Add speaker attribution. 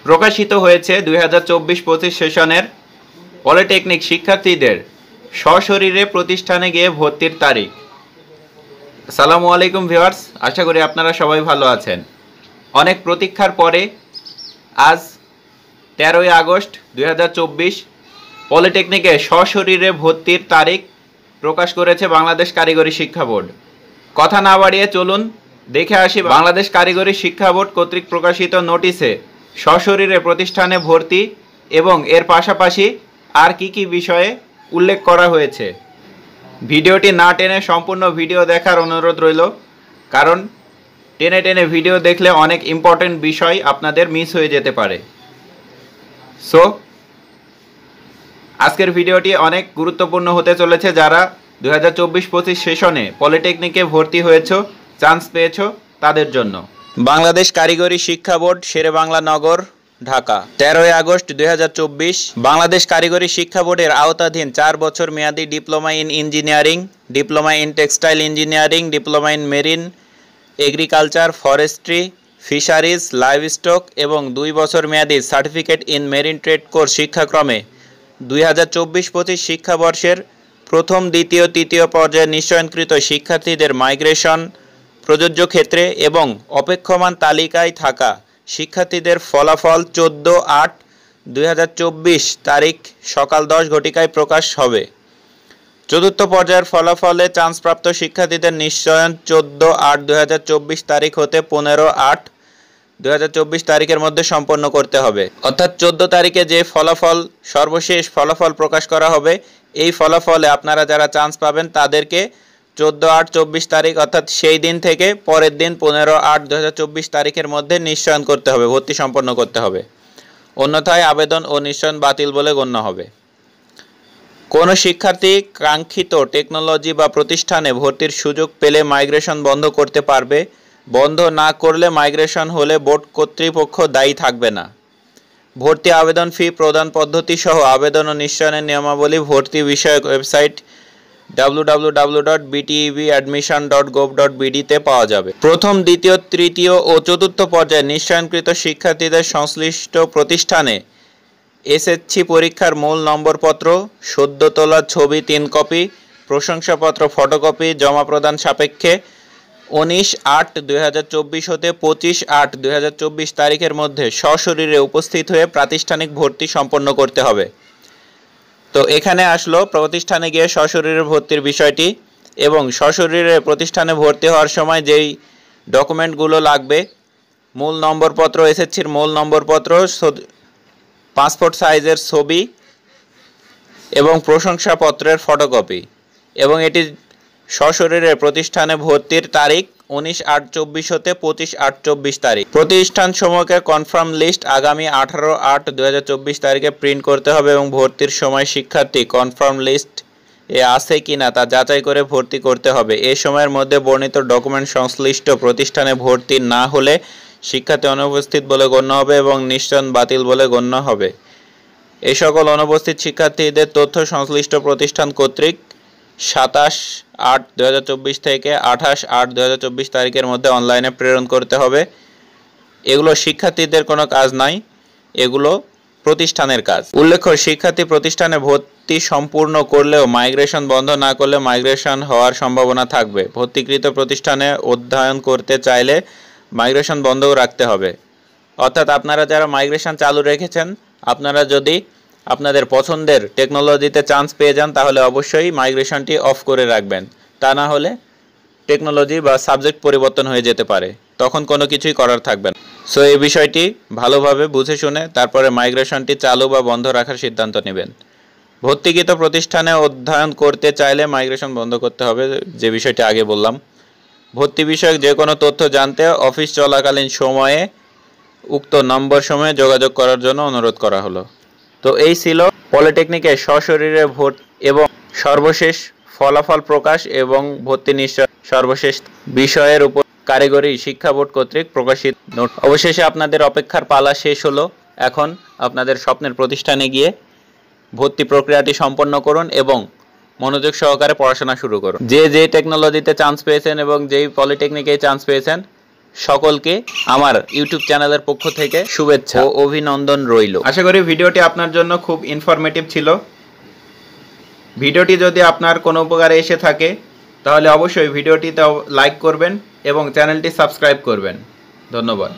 Speaker 1: প্রকাশিত হয়েছে 2024-25 সেশনের পলিটেকনিক শিক্ষার্থীদের সশরীরে প্রতিষ্ঠানে গিয়ে ভর্তির তারিখ। আসসালামু আলাইকুম ভিউয়ার্স, আশা করি আপনারা সবাই ভালো আছেন। অনেক প্রতীক্ষার পরে আজ 13ই আগস্ট 2024 পলিটেকনিকে সশরীরে ভর্তির তারিখ প্রকাশ করেছে বাংলাদেশ কারিগরি শিক্ষা বোর্ড। কথা না বাড়িয়ে চলুন দেখে আসি বাংলাদেশ কারিগরি শিক্ষা বোর্ড কর্তৃক প্রকাশিত নোটিশে সশরীরে প্রতিষ্ঠানে ভর্তি এবং এর পাশাপাশি আর কি বিষয়ে উল্লেখ করা হয়েছে। ভিডিওটি না টেনে সম্পূর্ণ ভিডিও দেখার অনুরোধ রইল, কারণ টেনে ভিডিও দেখলে অনেক ইম্পর্টেন্ট বিষয় আপনাদের মিস হয়ে যেতে পারে। সো আজকের ভিডিওটি অনেক গুরুত্বপূর্ণ হতে চলেছে। যারা 2024-25 সেশনে পলিটেকনিকে ভর্তি হয়েছ, চান্স পেয়েছ, তাদের জন্য। বাংলাদেশ কারিগরি শিক্ষা বোর্ড, শেরেবাংলা নগর, ঢাকা। 13ই আগস্ট 2024 বাংলাদেশ কারিগরি শিক্ষা বোর্ডের আওতাধীন 4 বছর মেয়াদী diploma in engineering, diploma in textile engineering, diploma in marine agriculture, forestry, fisheries, livestock এবং 2 বছর মেয়াদী certificate in marine trade course শিক্ষাক্রমে 2024-25 শিক্ষাবর্ষের প্রথম, দ্বিতীয়, তৃতীয় পর্যায়ে নিশ্চয়নকৃত শিক্ষার্থীদের মাইগ্রেশন প্রযোজ্য ক্ষেত্রে এবং অপেক্ষমান তালিকায় থাকা শিক্ষার্থীদের ফলাফল 14/8/2024 তারিখ সকাল 10 ঘটিকায় প্রকাশ হবে। চতুর্থ পর্যায়ের ফলাফলে চান্সপ্রাপ্ত শিক্ষার্থীদের নিশ্চয়ন 14/8/2024 তারিখ হতে 15/8/2024 তারিখের মধ্যে সম্পন্ন করতে হবে। অর্থাৎ 14 তারিখে যে সর্বশেষ ফলাফল প্রকাশ করা হবে, এই ফলাফলে আপনারা যারা চান্স পাবেন তাদেরকে 14/8/24 তারিখ অর্থাৎ সেই দিন থেকে পরের দিন 15/8/2024 তারিখের মধ্যে নিশ্চয়ন করতে হবে, ভর্তি সম্পন্ন করতে হবে। অন্যথায় আবেদন ও নিশ্চয়ন বাতিল বলে গণ্য হবে। কোনো শিক্ষার্থী কাঙ্ক্ষিত টেকনোলজি বা প্রতিষ্ঠানে ভর্তির সুযোগ পেলে মাইগ্রেশন বন্ধ করতে পারবে। বন্ধ না করলে মাইগ্রেশন হলে বোর্ড কর্তৃপক্ষ দায়ী থাকবে না। ভর্তি আবেদন ফি প্রদান পদ্ধতি সহ আবেদন ও নিশ্চয়নের নিয়মাবলী ভর্তি বিষয়ক ওয়েবসাইট www.btebadmission.gov.bd তে পাওয়া যাবে। প্রথম, দ্বিতীয়, তৃতীয় ও চতুর্থ পর্যায়ে নিশ্চয়নকৃত শিক্ষার্থীদের সংশ্লিষ্ট প্রতিষ্ঠানে এসএসসি পরীক্ষার মূল নম্বরপত্র, সদ্য তোলা ছবি 3 কপি, প্রশংসাপত্র ফটোকপি জমা প্রদান সাপেক্ষে 19/8/2024 হতে 25/8/2024 তারিখের মধ্যে সশরীরে উপস্থিত হয়ে প্রাতিষ্ঠানিক ভর্তি সম্পন্ন করতে হবে। তো এখানে আসলো প্রতিষ্ঠানে গিয়ে সশরীরে ভর্তির বিষয়টি এবং সশরীরে প্রতিষ্ঠানে ভর্তি হওয়ার সময় যেই ডকুমেন্টগুলো লাগবে: মূল নম্বরপত্র, এসএসসির মূল নম্বরপত্র, পাসপোর্ট সাইজের ছবি এবং প্রশংসাপত্রের ফটোকপি। এবং এটি সশরীরে প্রতিষ্ঠানে ভর্তির তারিখ 19/8/24 হতে 25/8/24 তারিখ। প্রতিষ্ঠান সমূহকে কনফার্ম লিস্ট আগামী 18/8/2024 তারিখে প্রিন্ট করতে হবে এবং ভর্তির সময় শিক্ষার্থী কনফার্ম লিস্ট এ আছে কিনা তা যাচাই করে ভর্তি করতে হবে। এই সময়ের মধ্যে বর্ণিত ডকুমেন্ট সংশ্লিষ্ট প্রতিষ্ঠানে ভর্তি না হলে শিক্ষার্থী অনুপস্থিত বলে গণ্য হবে এবং নিশ্চয়ন বাতিল বলে গণ্য হবে। এই সকল অনুপস্থিত শিক্ষার্থীদের তথ্য সংশ্লিষ্ট প্রতিষ্ঠান কর্তৃক 27/8/2024 থেকে 28/8/2024 তারিখের মধ্যে অনলাইনে প্রেরণ করতে হবে। এগুলো শিক্ষার্থীদের কোনো কাজ নাই, এগুলো প্রতিষ্ঠানের কাজ। উল্লেখ্য, শিক্ষার্থী প্রতিষ্ঠানে ভর্তি সম্পূর্ণ করলেও মাইগ্রেশন বন্ধ না করলে মাইগ্রেশন হওয়ার সম্ভাবনা থাকবে। ভর্তিকৃত প্রতিষ্ঠানে অধ্যয়ন করতে চাইলে মাইগ্রেশন বন্ধও রাখতে হবে। অর্থাৎ আপনারা যারা মাইগ্রেশন চালু রেখেছেন, আপনারা যদি আপনাদের পছন্দের টেকনোলজিতে চান্স পেয়ে যান তাহলে অবশ্যই মাইগ্রেশনটি অফ করে রাখবেন। তা না হলে টেকনোলজি বা সাবজেক্ট পরিবর্তন হয়ে যেতে পারে, তখন কোনো কিছুই করার থাকবে না। সো এই বিষয়টি ভালোভাবে বুঝে শুনে তারপরে মাইগ্রেশনটি চালু বা বন্ধ রাখার সিদ্ধান্ত নেবেন। ভর্তিকৃত প্রতিষ্ঠানে অধ্যয়ন করতে চাইলে মাইগ্রেশন বন্ধ করতে হবে, যে বিষয়টি আগে বললাম। ভর্তি বিষয়ক যে কোনো তথ্য জানতে অফিস চলাকালীন সময়ে উক্ত নম্বর সময়ে যোগাযোগ করার জন্য অনুরোধ করা হলো। তো এই ছিল পলিটেকনিকে সশরীরে ভর্তি এবং সর্বশেষ ফলাফল প্রকাশ এবং ভর্তি নিশ্চয় সর্বশেষ বিষয়ের উপর কারিগরি শিক্ষা বোর্ড কর্তৃক প্রকাশিত নোট। অবশেষে আপনাদের অপেক্ষার পালা শেষ হলো। এখন আপনাদের স্বপ্নের প্রতিষ্ঠানে গিয়ে ভর্তি প্রক্রিয়াটি সম্পন্ন করুন এবং মনোযোগ সহকারে পড়াশোনা শুরু করুন। যে টেকনোলজিতে চান্স পেয়েছেন এবং যেই পলিটেকনিকে চান্স পেয়েছেন সকলকে আমার ইউটিউব চ্যানেলের পক্ষ থেকে শুভেচ্ছা ও অভিনন্দন রইল। আশা করি ভিডিওটি আপনার জন্য খুব ইনফরমেটিভ ছিল। ভিডিওটি যদি আপনার কোনো উপকারে এসে থাকে তাহলে অবশ্যই ভিডিওটিতে লাইক করবেন এবং চ্যানেলটি সাবস্ক্রাইব করবেন। ধন্যবাদ।